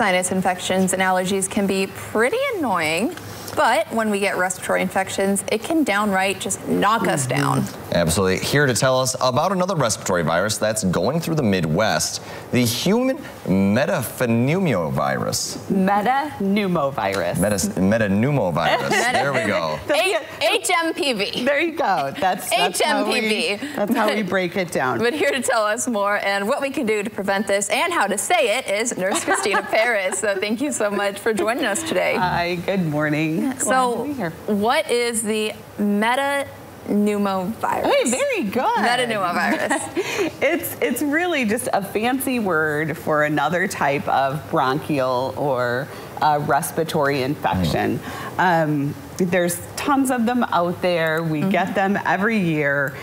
sinus infections and allergies can be pretty annoying. But when we get respiratory infections, it can downright just knock us down. Absolutely. Here to tell us about another respiratory virus that's going through the Midwest, the human metapneumovirus. Metapneumovirus. Metapneumovirus. There we go. HMPV. There you go. That's HMPV. That's how we break it down. But here to tell us more and what we can do to prevent this and how to say it is Nurse Christina Paris. So thank you so much for joining us today. Hi, good morning. So what is the metapneumovirus? Hey, very good. Metapneumovirus. It's really just a fancy word for another type of bronchial or respiratory infection. There's tons of them out there. We get them every year.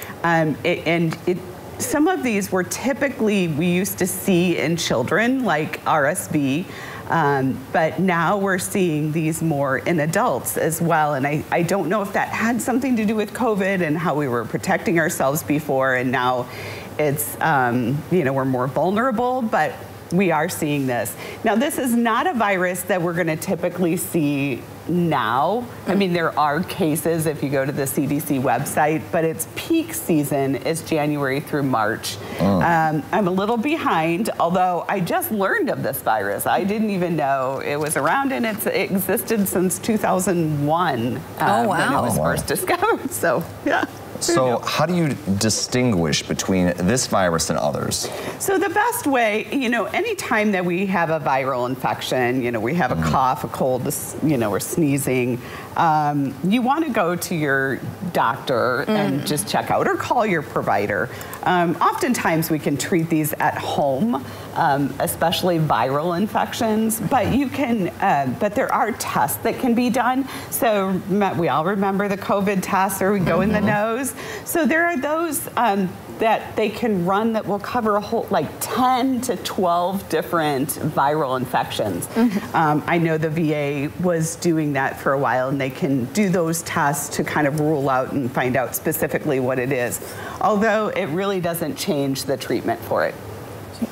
Some of these we used to see in children, like RSV. But now we're seeing these more in adults as well. And I don't know if that had something to do with COVID and how we were protecting ourselves before. And now it's, we're more vulnerable, but we are seeing this. Now, this is not a virus that we're going to typically see now. I mean, there are cases if you go to the CDC website, but its peak season is January through March. I'm a little behind, although I just learned of this virus. I didn't even know it was around, and it existed since 2001 when it was first discovered. So, yeah. So how do you distinguish between this virus and others? So the best way, anytime that we have a viral infection, we have a cough, a cold, we're sneezing, you want to go to your doctor and just check out or call your provider. Oftentimes we can treat these at home, especially viral infections, but but there are tests that can be done. So we all remember the COVID tests, or we go in the nose. So there are those that they can run that will cover a whole, like 10 to 12 different viral infections. I know the VA was doing that for a while, and they can do those tests to kind of rule out and find out specifically what it is. Although it really doesn't change the treatment for it.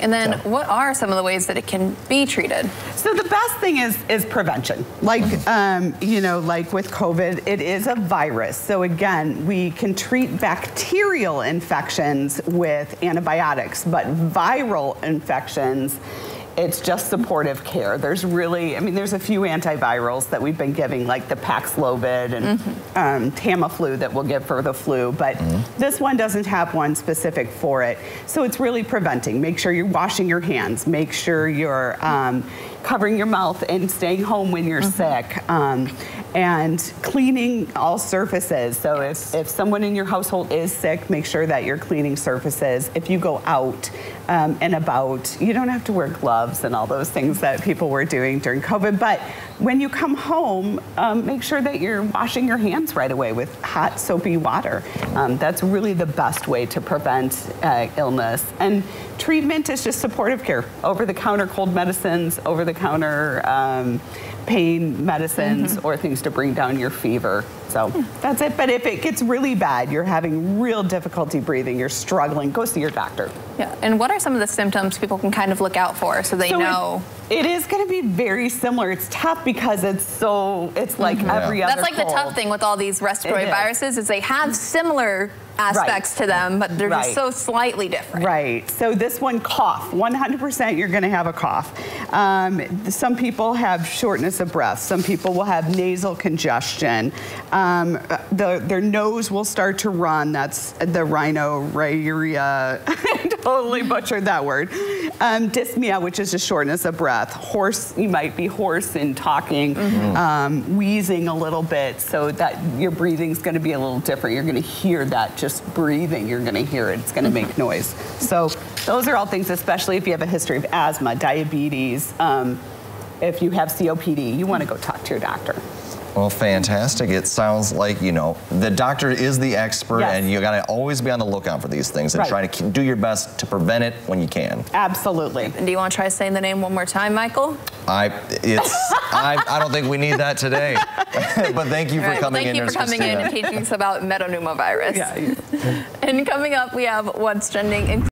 And then what are some of the ways that it can be treated? So the best thing is prevention. Like, like with COVID, it is a virus. So again, we can treat bacterial infections with antibiotics, but viral infections, it's just supportive care. There's there's a few antivirals that we've been giving, like the Paxlovid and Tamiflu that we'll give for the flu, but this one doesn't have one specific for it. So it's really preventing. Make sure you're washing your hands. Make sure you're covering your mouth and staying home when you're sick. And cleaning all surfaces. So if someone in your household is sick, make sure that you're cleaning surfaces. If you go out and about, you don't have to wear gloves and all those things that people were doing during COVID. But when you come home, make sure that you're washing your hands right away with hot, soapy water. That's really the best way to prevent illness. And treatment is just supportive care. Over-the-counter cold medicines, over-the-counter pain medicines, or things to bring down your fever. So that's it. But if it gets really bad, you're having real difficulty breathing, you're struggling, go see your doctor. Yeah. And what are some of the symptoms people can kind of look out for so they know? It is going to be very similar. It's tough because it's like every other That's like cold. the tough thing with all these respiratory viruses is they have similar aspects to them, but they're just so slightly different. Right. So this one, cough. 100% you're going to have a cough. Some people have shortness of breath. Some people will have nasal congestion. Their nose will start to run. That's the rhinorrhea. I totally butchered that word. Dyspnea, which is just shortness of breath. Hoarse, you might be hoarse in talking. Wheezing a little bit, so that your breathing's going to be a little different. You're going to hear that just breathing. You're going to hear it. It's going to make noise. So those are all things, especially if you have a history of asthma, diabetes, if you have COPD, you want to go talk to your doctor. Well, fantastic. It sounds like, the doctor is the expert, and you got to always be on the lookout for these things and try to do your best to prevent it when you can. Absolutely. And do you want to try saying the name one more time, Michael? I don't think we need that today. But thank you for coming in. Thank you for coming in and teaching us about metapneumovirus. And coming up, we have what's trending.